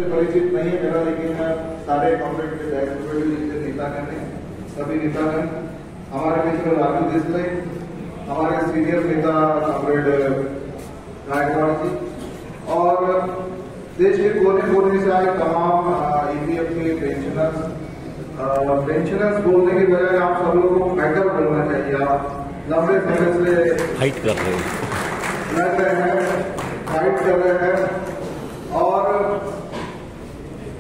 परिचित नहीं है मेरा, लेकिन सारे कॉम्रेड के जितने नेतागण हैं, सभी नेतागण, हमारे मित्र राजू देसाई, हमारे सीनियर नेता कॉम्रेड गायकवाड़ जी और देश के कोने कोने से आए तमाम ईपीएफ के पेंशनर्स बोलने की बजाय आप सब लोगों को बेटर बोलना चाहिए। आप लंबे समय से फाइट कर रहे हैं, लड़ रहे हैं, फाइट कर रहे हैं और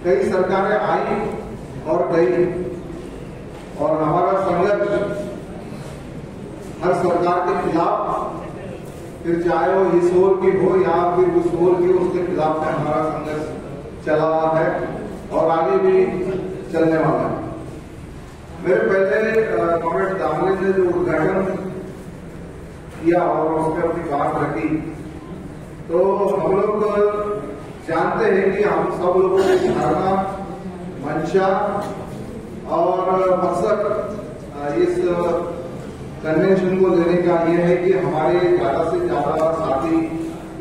कई सरकारें आई और गई और हमारा संघर्ष हर सरकार के खिलाफ, फिर चाहे वो इस ओर की हो या फिर उस ओर की, उसके खिलाफ में हमारा संघर्ष चला हुआ है और आगे भी चलने वाला है। मेरे पहले कॉम्रेड दामले ने जो उद्घाटन किया और उस पर अपनी बात रखी, तो हम लोग जानते हैं कि हम सब लोगों की धारणा, मंशा और मकसद इस कन्वेंशन को देने का ये है कि हमारे ज्यादा से ज्यादा साथी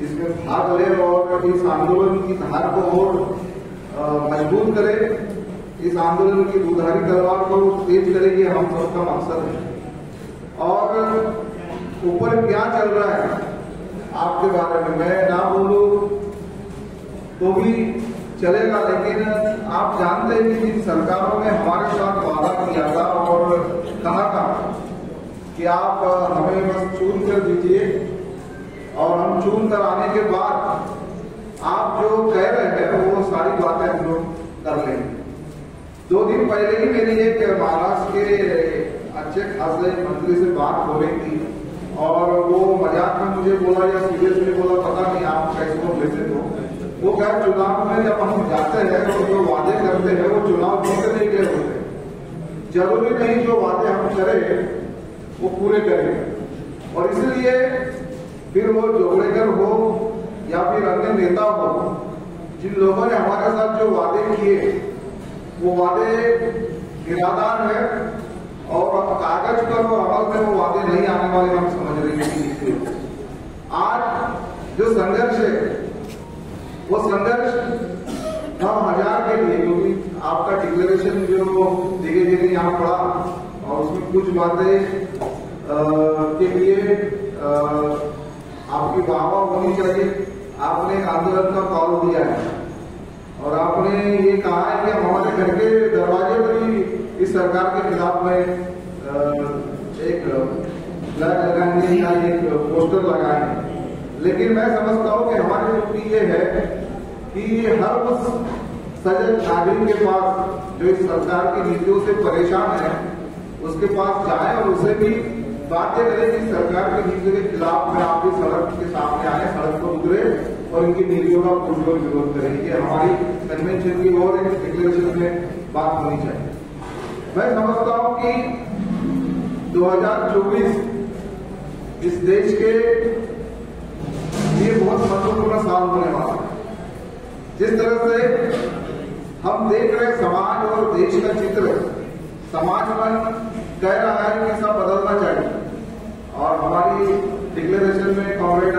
इसमें भाग ले और इस आंदोलन की धार को और मजबूत करे, इस आंदोलन की दुधारी तलवार को तेज करे, ये हम सबका मकसद है। और ऊपर क्या चल रहा है आपके बारे में मैं ना बोलूं तो भी चलेगा, लेकिन आप जानते हैं कि जिन सरकारों ने हमारे साथ वादा किया था और कहा था कि आप हमें बस चुन कर दीजिए और हम चुन कर आने के बाद आप जो कह रहे हैं वो सारी बातें हम लोग कर लेंगे। 2 दिन पहले ही मेरी एक महाराष्ट्र के अच्छे खासे मंत्री से बात हो रही थी और वो मजाक में मुझे बोला या सीरियसली बोला, पता नहीं आप कैसे को लेते हो। वो क्या चुनाव में जब हम जाते हैं तो जो वादे करते हैं वो चुनाव जीतने के लिए होते हैं, जरूरी नहीं जो वादे हम करें वो पूरे करें। और इसलिए फिर वो जोगड़ेकर हो या फिर अन्य नेता हो, जिन लोगों ने हमारे साथ जो वादे किए वो वादे इरादार है और कागज पर और अमल में वो वादे नहीं आने वाले, हम समझ रहे हैं। आज जो संघर्ष है वो संघर्ष 9,000 के लिए, क्योंकि आपका डिक्लेरेशन जो धीरे धीरे यहाँ पड़ा और उसमें कुछ बातें के लिए आपकी वाहवाह होनी चाहिए। आपने एक आंदोलन का कॉल दिया है और आपने ये कहा है कि हमारे घर के दरवाजे पर ही इस सरकार के खिलाफ में एक फ्लैग लगाएंगे या एक पोस्टर लगाएंगे। लेकिन मैं समझता हूं कि हमारी ड्यूटी ये है कि हर उस सजग नागरिक के पास जो इस सरकार की नीतियों से परेशान है उसके पास जाए और उसे भी बातें करें कि सरकार की नीतियों के खिलाफ में आप भी सड़क के सामने आए, सड़क पर उतरे और इनकी नीतियों का पुरजोर विरोध करें। ये हमारी कन्वेंशन की और एक डिक्लेरेशन में बात होनी चाहिए। मैं समझता हूं कि 2024 इस देश के लिए बहुत महत्वपूर्ण साल होने वाला है। जिस तरह से हम देख रहे समाज और देश का चित्र, समाज मन कह रहा है कि सब बदलना चाहिए और हमारी डिक्लेरेशन में कॉम्रेड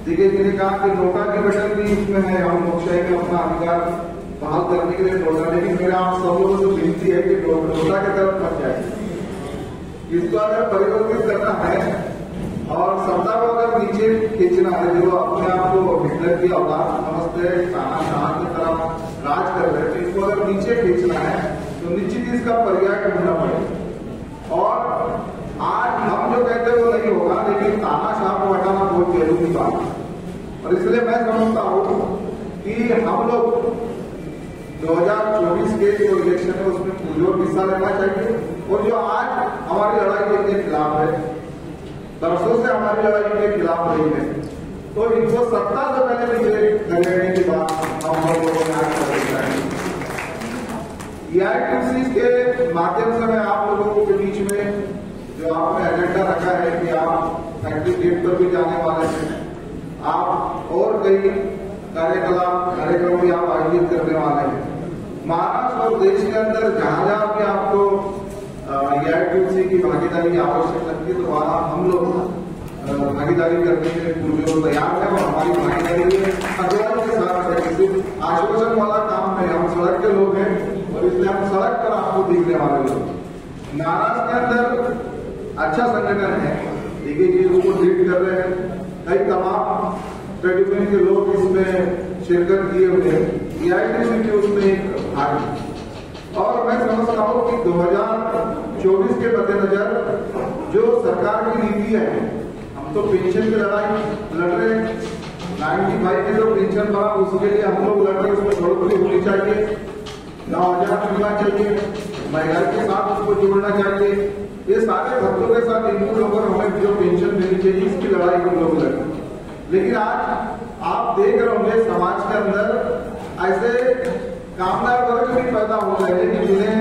दिग्गज जी ने कहा कि नोटा की बटन भी इसमें है, हम लोकशाही में अपना अधिकार बहाल करने के लिए नोटा। लेकिन मेरा आप सब लोगों से विनती है कि नोटा की तरफ मत जाए। इसको अगर परिवर्तित करना है और सत्ता को अगर नीचे खींचना है, जो अपने आप को हिटलर की औलाद समझते हैं, तानाशाह की तरफ राज कर रहे हैं, इसको अगर नीचे खींचना है तो निश्चित इसका पर्याय ढूंढना पड़ेगा। और आज हम जो कहते हैं वो नहीं होगा, लेकिन तानाशाह को हटाना बहुत जरूरी बात है। और इसलिए मैं समझता हूँ कि हम लोग 2024 के जो इलेक्शन है उसमें पुरजोर हिस्सा लेना चाहिए। और जो आज हमारी लड़ाई इनके खिलाफ है, बरसों से हमारी लड़ाई के खिलाफ रही है, तो इनको सत्ता से पहले विजय करने की बात हम लोगों ने आज कर चाहिए। EITC के माध्यम से मैं आप लोगों के बीच में जो आपने एजेंडा रखा है कि आप फैक्ट्री गेट पर भी जाने वाले हैं, आप और कई कार्यक्रम भी आप आयोजित करने वाले हैं। महाराष्ट्र और देश के अंदर जहां जहां भी आपको EITC की भागीदारी आवश्यक लगती है तो वहां हम लोग भागीदारी करने के जो तैयार है और हमारी भागीदारी है अगुवाई के साथ सिर्फ आश्वासन वाला काम है। हम सड़क के लोग हैं और इसलिए हम सड़क पर आपको दिखने वाले लोग। महाराष्ट्र के अंदर अच्छा संगठन है, देखिए ये उसको लीड कर रहे हैं, कई तमाम ट्रेड यूनियन के लोग इसमें शिरकत किए हुए हैं, AITC भी उसमें एक भाग है। और मैं समझता हूँ कि 2024 के मद्देनजर जो सरकार की नीति है, हम तो पेंशन की लड़ाई लड़ रहे हैं, 95 के जो पेंशन बना उसके लिए हम लोग लड़ रहे हैं, उसमें बढ़ोतरी होनी चाहिए, 9,000 मिलना चाहिए, महंगाई के साथ उसको जोड़ना चाहिए, ये सारे खर्चों के साथ इनपुट होकर हमें जो पेंशन मिलनी चाहिए इसकी लड़ाई हम लोग लड़ रहे हैं। लेकिन आज आप देख रहे होंगे समाज के अंदर ऐसे कामदार वर्ग भी पैदा हो गए हैं कि जिन्हें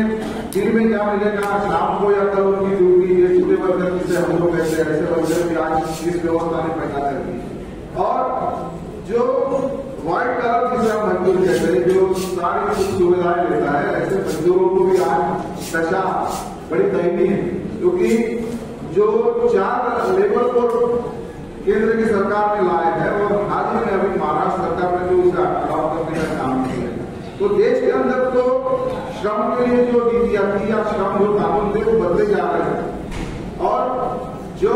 दिन में क्या मिलेगा, शाम को या कल उनकी ड्यूटी, ये छुट्टे वर्कर जिसे हम लोग कहते हैं, ऐसे वर्ग भी आज इस व्यवस्था ने पैदा कर दी। और जो व्हाइट कलर जिसे हम मजदूर कहते हैं, जो सारी सुख सुविधाएं लेता है, ऐसे मजदूरों को भी आज दशा बड़ी दयनीय है, क्योंकि जो 4 लेबर कोड केंद्र की सरकार ने लाए हैं और हाल ही में अभी महाराष्ट्र सरकार ने जो उसका ड्रॉप करने का काम किया है, तो देश के अंदर तो श्रम के लिए जो नीतियां थी या श्रम जो कानून थे वो बदले जा रहे हैं। और जो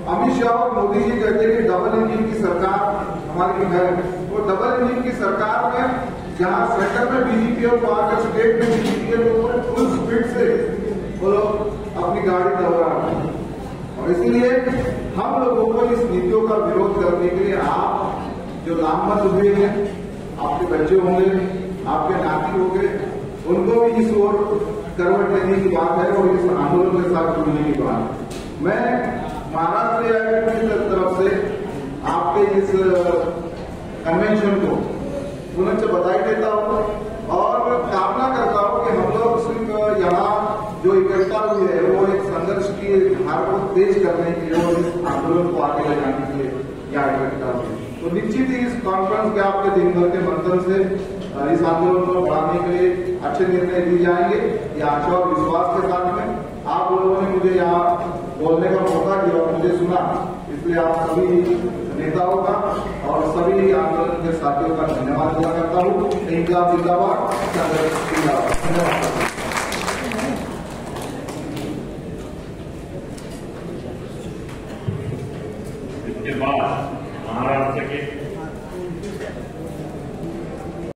अमित शाह और मोदी जी कहते हैं कि डबल इंजन की सरकार हमारी है, वो डबल इंजन की सरकार में जहां सेंटर में बीजेपी और वहां स्टेट में बीजेपी है, तो फुल स्पीड से वो लोग अपनी गाड़ी दौड़ा रहे हैं। और इसीलिए हम लोगों को इस नीतियों का विरोध करने के लिए आप जो नामबंद हुए हैं, आपके बच्चे होंगे, आपके नाती होंगे, उनको भी इस ओर करवट लेने की बात है और इस आंदोलन के साथ जुड़ने की बात है। मैं महाराष्ट्र AITC की तरफ से आपके इस कन्वेंशन को पुनः से बधाई देता हूँ और कामना करता हूँ कि हम लोग सिर्फ यहाँ जो इकट्ठा हुई है वो एक संघर्ष की धार को तेज करने के लिए और इस आंदोलन को आगे ले जाने के लिए यहाँ इकट्ठा हुई। तो निश्चित ही इस कॉन्फ्रेंस के आपके दिन भर के मंथन से इस आंदोलन को बढ़ाने के लिए अच्छे निर्णय लिए जाएंगे, ये आशा और विश्वास के साथ में। आप लोगों ने मुझे यहाँ बोलने का मौका दिया और मुझे सुना, इसलिए आप सभी नेताओं का और सभी आंदोलन के साथियों का धन्यवाद अदा करता हूँ। इंकलाब जिंदाबाद, संघर्ष जिंदाबाद। धन्यवाद।